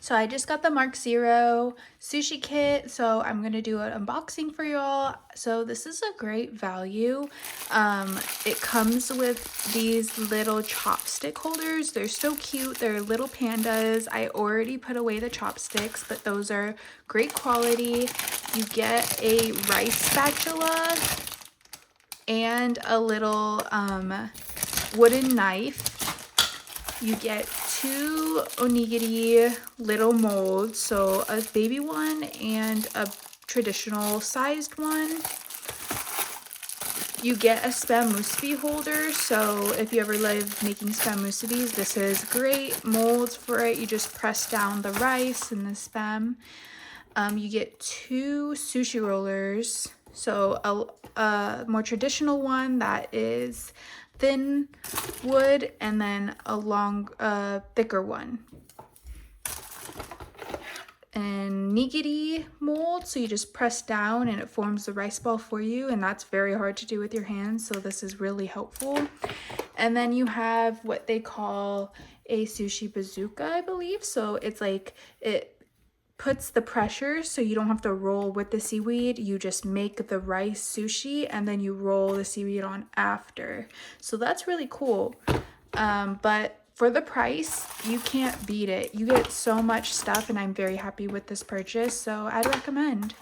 So I just got the Marc Zero Sushi Kit, so I'm going to do an unboxing for y'all. So this is a great value. It comes with these little chopstick holders. They're so cute. They're little pandas. I already put away the chopsticks, but those are great quality. You get a rice spatula and a little wooden knife. You get 2 onigiri little molds, so a baby one and a traditional sized one. You get a spam musubi holder, so if you ever love making spam musubis, this is great. Molds for it. You just press down the rice and the spam. You get 2 sushi rollers, so a more traditional one that is thin wood, and then a long thicker one. And nigiri mold, so you just press down and it forms the rice ball for you, and that's very hard to do with your hands, so this is really helpful. And then you have what they call a sushi bazooka, I believe. So it's like it puts the pressure so you don't have to roll with the seaweed. You just make the rice sushi and then you roll the seaweed on after. So that's really cool. But for the price, you can't beat it. You get so much stuff, and I'm very happy with this purchase, so I'd recommend.